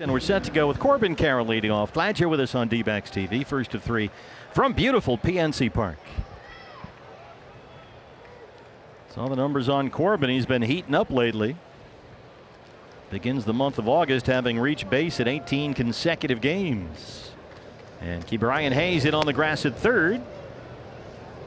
And we're set to go with Corbin Carroll leading off. Glad you're with us on D-backs TV. First of three from beautiful PNC Park. Saw the numbers on Corbin. He's been heating up lately. Begins the month of August having reached base in 18 consecutive games. And Brian Hayes in on the grass at third.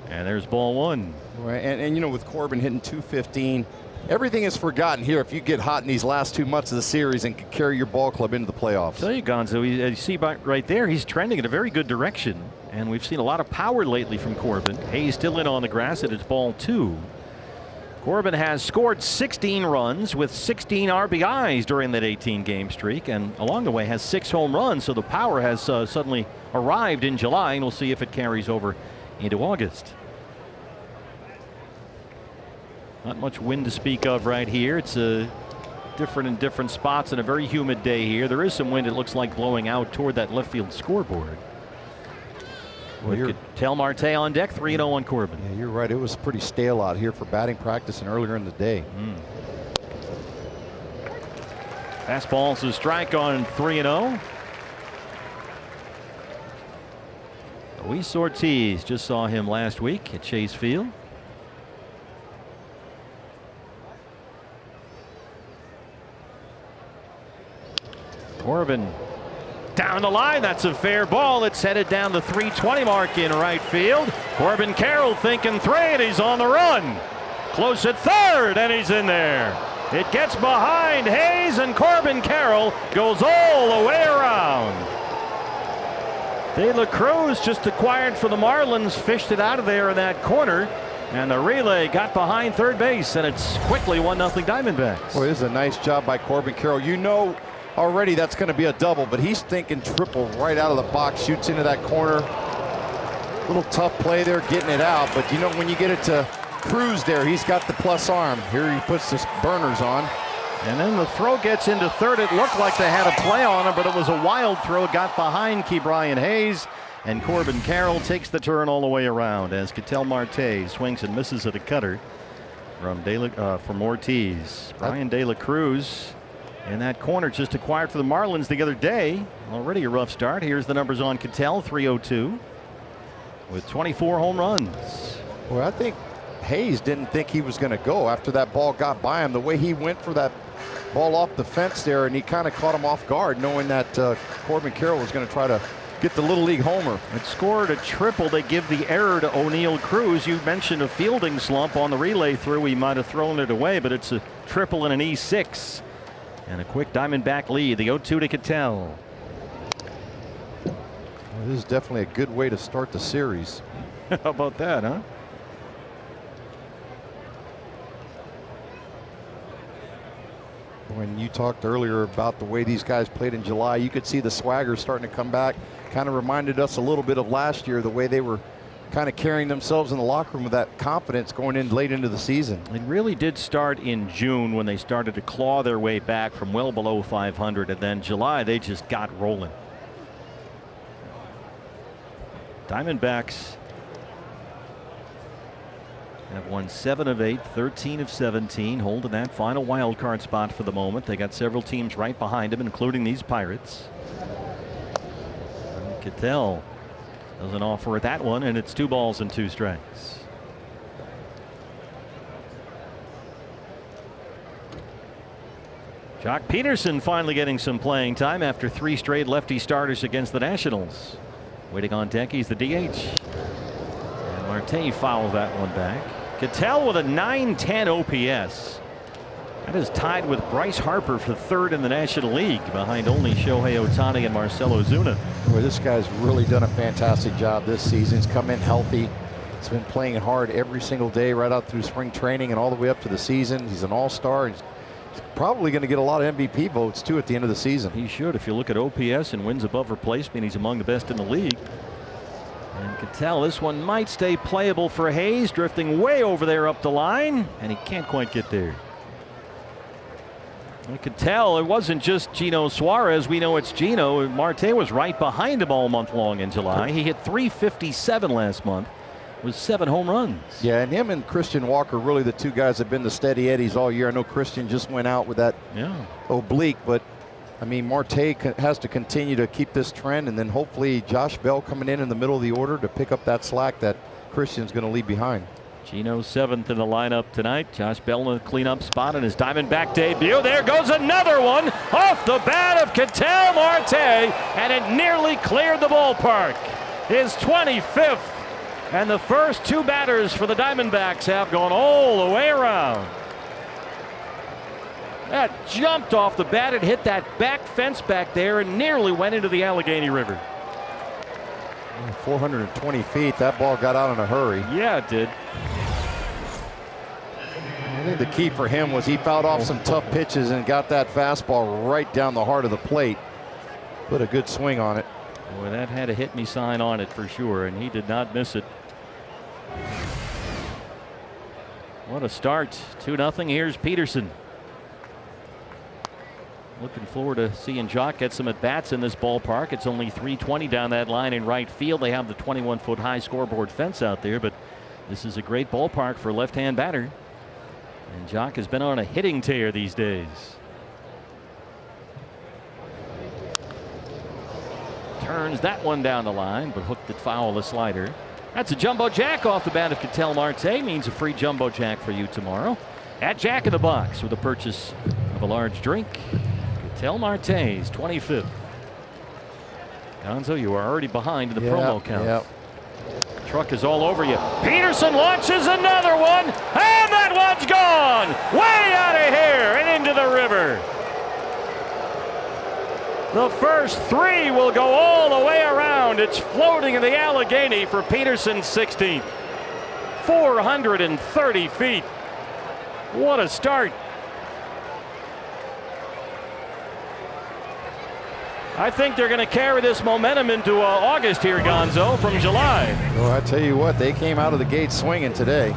And there's ball one. Right, and you know, with Corbin hitting .215, everything is forgotten here if you get hot in these last 2 months of the series and can carry your ball club into the playoffs. Tell you, Gonzo, you see right there, he's trending in a very good direction. And we've seen a lot of power lately from Corbin. Hayes still in on the grass, and it's ball two. Corbin has scored 16 runs with 16 RBIs during that 18-game streak, and along the way has 6 home runs. So the power has suddenly arrived in July, and we'll see if it carries over into August. Not much wind to speak of right here. It's different in different spots and a very humid day here. There is some wind, it looks like, blowing out toward that left field scoreboard. Well, you could tell Marte on deck, 3-0 on Corbin. Yeah, you're right. It was pretty stale out here for batting practice and earlier in the day. Fastball's a strike on 3-0. Luis Ortiz, just saw him last week at Chase Field. Corbin down the line. That's a fair ball. It's headed down the 320 mark in right field. Corbin Carroll thinking three, and he's on the run. Close at third, and he's in there. It gets behind Hayes, and Corbin Carroll goes all the way around. De La Cruz, just acquired for the Marlins, fished it out of there in that corner. And the relay got behind third base, and it's quickly 1-0 Diamondbacks. Boy, this is a nice job by Corbin Carroll. You know already that's going to be a double, but he's thinking triple right out of the box, shoots into that corner. Little tough play there getting it out, but you know, when you get it to Cruz there, he's got the plus arm. Here he puts the burners on. And then the throw gets into third. It looked like they had a play on him, but it was a wild throw. Got behind Brian Hayes, and Corbin Carroll takes the turn all the way around as Ketel Marte swings and misses at a cutter from Ortiz. Brian De La Cruz in that corner, just acquired for the Marlins the other day. Already a rough start. Here's the numbers on Ketel, 302 with 24 home runs. Well, I think Hayes didn't think he was going to go after that ball got by him. The way he went for that ball off the fence there, and he kind of caught him off guard, knowing that Corbin Carroll was going to try to get the little league homer. It scored a triple. They give the error to O'Neill Cruz. You mentioned a fielding slump on the relay through. He might have thrown it away, but it's a triple and an E6. And a quick Diamondback lead. The 0-2 to Ketel. Well, this is definitely a good way to start the series. How about that, huh? When you talked earlier about the way these guys played in July, you could see the swagger starting to come back. Kind of reminded us a little bit of last year, the way they were kind of carrying themselves in the locker room with that confidence going in late into the season. It really did start in June when they started to claw their way back from well below 500, and then July they just got rolling. Diamondbacks have won 7 of 8, 13 of 17, holding that final wild card spot for the moment. They got several teams right behind them, including these Pirates. And Ketel doesn't offer it that one, and it's 2 balls and 2 strikes. Jock Peterson finally getting some playing time after 3 straight lefty starters against the Nationals. Waiting on deck, he's the DH. And Marte fouled that one back. Ketel with a .910 OPS. That is tied with Bryce Harper for third in the National League, behind only Shohei Ohtani and Marcell Ozuna. Boy, this guy's really done a fantastic job this season. He's come in healthy. He's been playing hard every single day right out through spring training and all the way up to the season. He's an all-star. He's probably going to get a lot of MVP votes too at the end of the season. He should. If you look at OPS and wins above replacement, he's among the best in the league. And Ketel, this one might stay playable for Hayes, drifting way over there up the line, and he can't quite get there. You could tell it wasn't just Gino Suarez. We know it's Gino. Marte was right behind him all month long in July. He hit .357 last month with 7 home runs. Yeah, and him and Christian Walker, really the 2 guys that have been the steady eddies all year. I know Christian just went out with that oblique, but I mean, Marte has to continue to keep this trend, and then hopefully Josh Bell coming in the middle of the order to pick up that slack that Christian's going to leave behind. Gino 7th in the lineup tonight. Josh Bell in the cleanup spot in his Diamondback debut. There goes another one off the bat of Ketel Marte, and it nearly cleared the ballpark. His 25th, and the first two batters for the Diamondbacks have gone all the way around. That jumped off the bat and hit that back fence back there and nearly went into the Allegheny River. 420 feet. That ball got out in a hurry. Yeah, it did. I think the key for him was he fouled off some tough pitches and got that fastball right down the heart of the plate. Put a good swing on it. Boy, that had a hit me sign on it for sure, and he did not miss it. What a start. 2-0. Here's Peterson. Looking forward to seeing Jock get some at-bats in this ballpark. It's only 320 down that line in right field. They have the 21-foot high scoreboard fence out there, but this is a great ballpark for a left-hand batter. And Jock has been on a hitting tear these days. Turns that one down the line, but hooked it foul, the slider. That's a jumbo jack off the bat of Ketel Marte. Means a free jumbo jack for you tomorrow at Jack in the Box with a purchase of a large drink. Ketel Marte's 25th. Gonzo, you are already behind in the promo count. Yep. Truck is all over you. Peterson launches another one, and that one's gone way out of here and into the river. The first three will go all the way around. It's floating in the Allegheny for Peterson's 16th. 430 feet. What a start. I think they're going to carry this momentum into August here, Gonzo, from July. Well, I tell you what, they came out of the gate swinging today.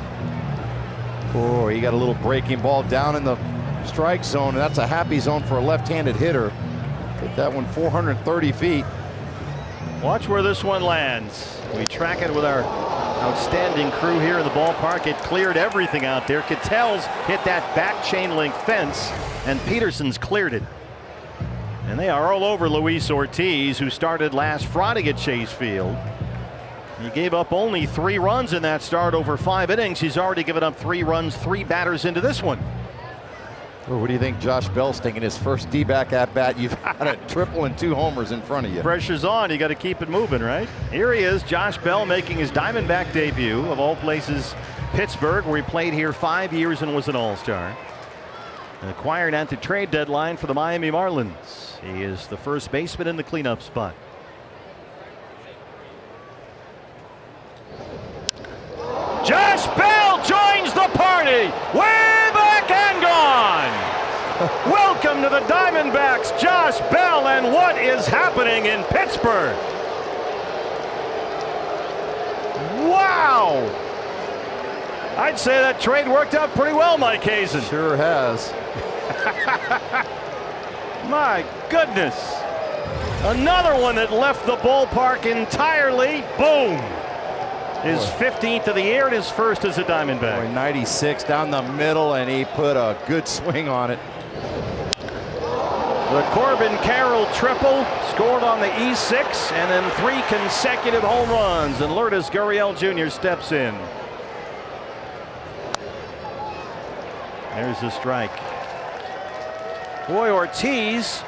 Oh, he got a little breaking ball down in the strike zone, and that's a happy zone for a left-handed hitter. Hit that one 430 feet. Watch where this one lands. We track it with our outstanding crew here in the ballpark. It cleared everything out there. Ketel's hit that back chain link fence, and Peterson's cleared it. And they are all over Luis Ortiz, who started last Friday at Chase Field. He gave up only 3 runs in that start over 5 innings. He's already given up 3 runs, 3 batters into this one. Well, what do you think Josh Bell's thinking? His first D-back at bat. You've got a triple and 2 homers in front of you. Pressure's on. You got to keep it moving, right? Here he is, Josh Bell, making his Diamondback debut, of all places, Pittsburgh, where he played here 5 years and was an All-Star. Acquired at the trade deadline for the Miami Marlins. He is the first baseman in the cleanup spot. Josh Bell joins the party. Way back and gone. Welcome to the Diamondbacks, Josh Bell, and what is happening in Pittsburgh? Wow. I'd say that trade worked out pretty well, Mike Hazen. Sure has. My goodness. Another one that left the ballpark entirely. Boom. His 15th of the year and his first as a Diamondback. Boy, 96 down the middle, and he put a good swing on it. The Corbin Carroll triple scored on the E6, and then 3 consecutive home runs, and Lourdes Gurriel Jr. steps in. There's the strike. Boy, Ortiz,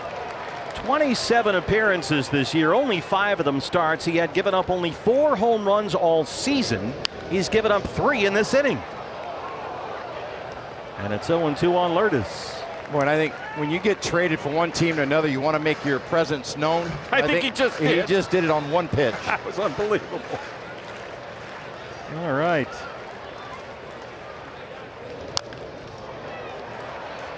27 appearances this year, only 5 of them starts. He had given up only 4 home runs all season. He's given up 3 in this inning. And it's 0-2 on Lourdes. Boy, and I think when you get traded from one team to another, you want to make your presence known. I think he just did. He just did it on 1 pitch. That was unbelievable. All right.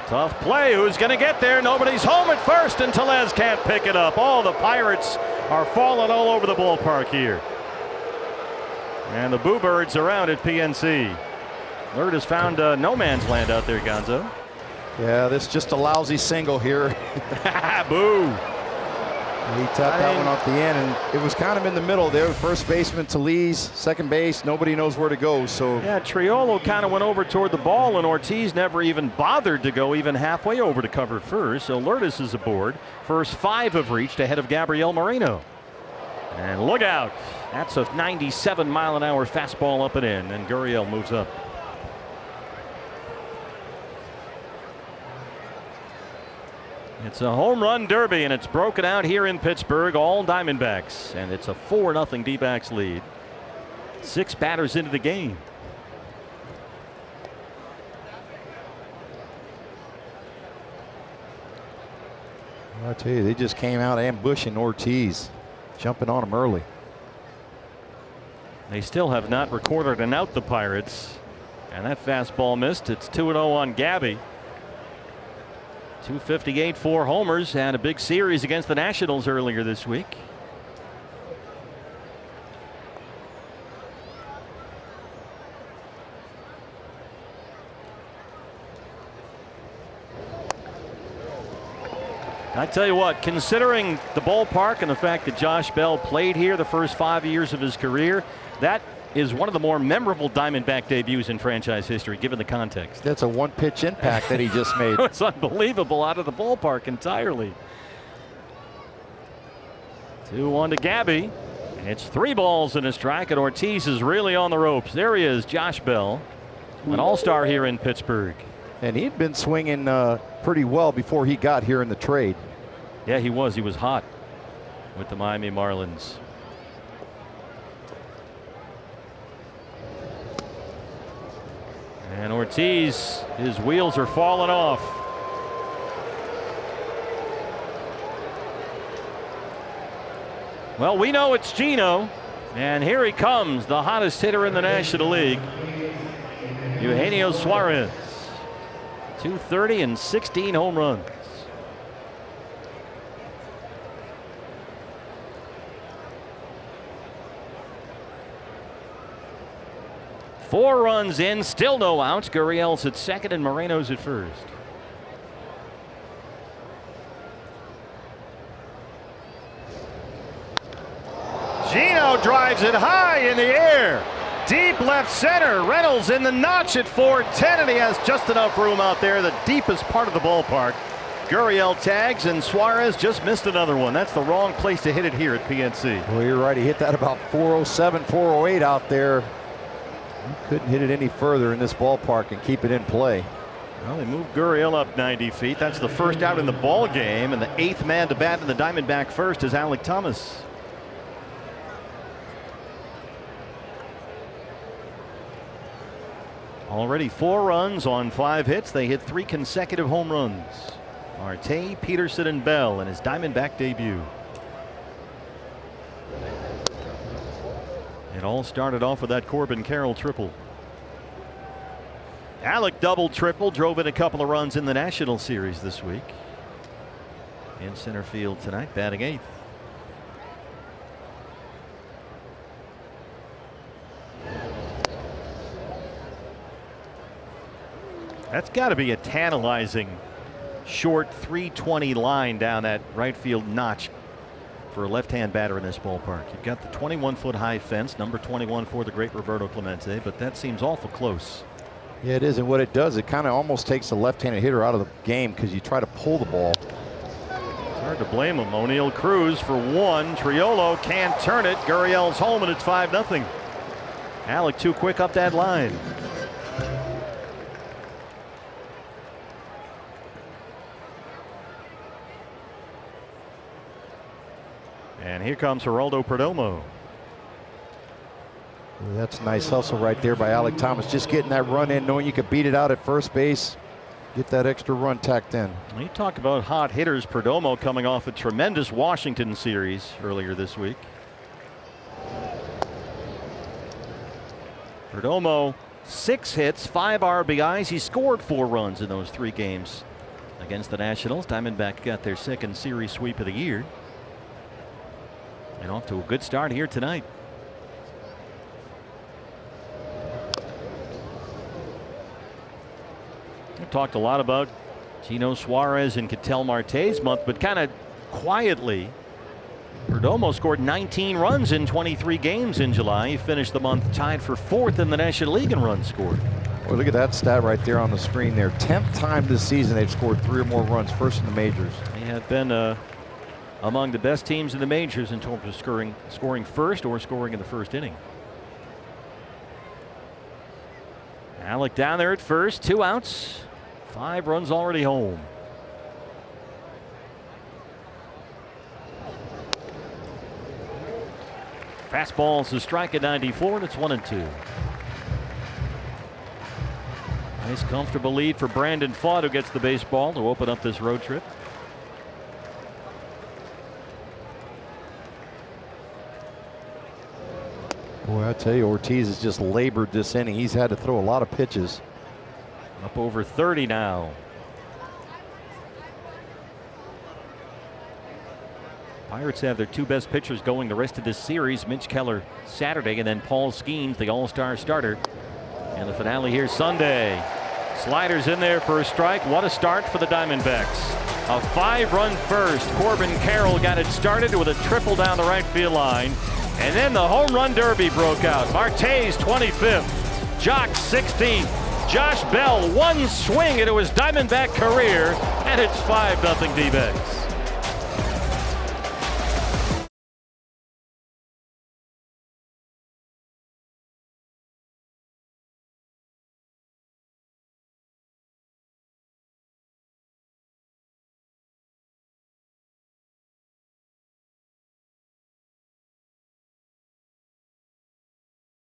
Tough play. Who's going to get there? Nobody's home at first, and Tellez can't pick it up. All the Pirates are falling all over the ballpark here. And the Boo Birds are out at PNC. Lourdes found no man's land out there, Gonzo. Yeah, this is just a lousy single here. Boo. He tapped that one off the end, and it was kind of in the middle there. First baseman to Lee's, second base, nobody knows where to go. So yeah, Triolo kind of went over toward the ball, and Ortiz never even bothered to go even halfway over to cover first. So Lourdes is aboard. First 5 have reached ahead of Gabriel Moreno. And look out. That's a 97-mile-an-hour fastball up and in, and Gurriel moves up. It's a home run derby, and it's broken out here in Pittsburgh, all Diamondbacks, and it's a 4-0 D-backs lead. 6 batters into the game. I tell you, they just came out ambushing Ortiz, jumping on him early. They still have not recorded an out, the Pirates, and that fastball missed. It's 2-0 on Gabby. 258, 4 homers, and a big series against the Nationals earlier this week. I tell you what, considering the ballpark and the fact that Josh Bell played here the first 5 years of his career, that is one of the more memorable Diamondback debuts in franchise history, given the context. That's a one-pitch impact that he just made. It's unbelievable, out of the ballpark entirely. 2-1 to Gabby. It's 3 balls and a strike, and Ortiz is really on the ropes. There he is, Josh Bell, an all-star here in Pittsburgh. And he'd been swinging pretty well before he got here in the trade. Yeah, he was. He was hot with the Miami Marlins. And Ortiz, his wheels are falling off. Well, we know it's Gino, and here he comes, the hottest hitter in the National League, Eugenio Suarez. 230 and 16 home runs. Four runs in, still no outs. Gurriel's at second and Moreno's at first. Gino drives it high in the air. Deep left center. Reynolds in the notch at 410, and he has just enough room out there, the deepest part of the ballpark. Gurriel tags, and Suarez just missed another one. That's the wrong place to hit it here at PNC. Well, you're right. He hit that about 407, 408 out there. He couldn't hit it any further in this ballpark and keep it in play. Well, they moved Gurriel up 90 feet. That's the first out in the ball game, and the 8th man to bat in the Diamondback first is Alek Thomas. Already 4 runs on 5 hits. They hit 3 consecutive home runs. Marte, Peterson, and Bell in his Diamondback debut. It all started off with that Corbin Carroll triple. Alek double triple, drove in a couple of runs in the National Series this week. In center field tonight, batting 8th. That's got to be a tantalizing short 320 line down that right field notch for a left-hand batter in this ballpark. You've got the 21-foot high fence, number 21 for the great Roberto Clemente, but that seems awful close. Yeah, it is, and what it does, it kind of almost takes the left-handed hitter out of the game because you try to pull the ball. It's hard to blame him. O'Neill Cruz for 1. Triolo can't turn it. Gurriel's home, and it's 5-0. Alek too quick up that line. And here comes Geraldo Perdomo. That's a nice hustle right there by Alek Thomas. Just getting that run in, knowing you could beat it out at first base. Get that extra run tacked in. You talk about hot hitters. Perdomo coming off a tremendous Washington series earlier this week. Perdomo 6 hits, 5 RBIs. He scored 4 runs in those 3 games against the Nationals. Diamondbacks got their 2nd series sweep of the year. And off to a good start here tonight. We talked a lot about Gino Suarez and Ketel Marte's month, but kind of quietly Perdomo scored 19 runs in 23 games in July. He finished the month tied for 4th in the National League in runs scored. Well, look at that stat right there on the screen there. 10th time this season they've scored 3 or more runs, first in the majors. They have been among the best teams in the majors in terms of scoring first or scoring in the first inning. Alec down there at first, 2 outs, 5 runs already home. Fastball's a strike at 94, and it's 1-2. Nice comfortable lead for Brandon Pfaadt, who gets the baseball to open up this road trip. Boy, I tell you, Ortiz has just labored this inning. He's had to throw a lot of pitches. Up over 30 now. Pirates have their 2 best pitchers going the rest of this series. Mitch Keller Saturday, and then Paul Skeens, the all-star starter. And the finale here Sunday. Sliders in there for a strike. What a start for the Diamondbacks. A 5-run first. Corbin Carroll got it started with a triple down the right field line. And then the home run derby broke out. Marte's 25th. Jock 16th. Josh Bell 1 swing into his Diamondback career. And it's 5-0 D-backs.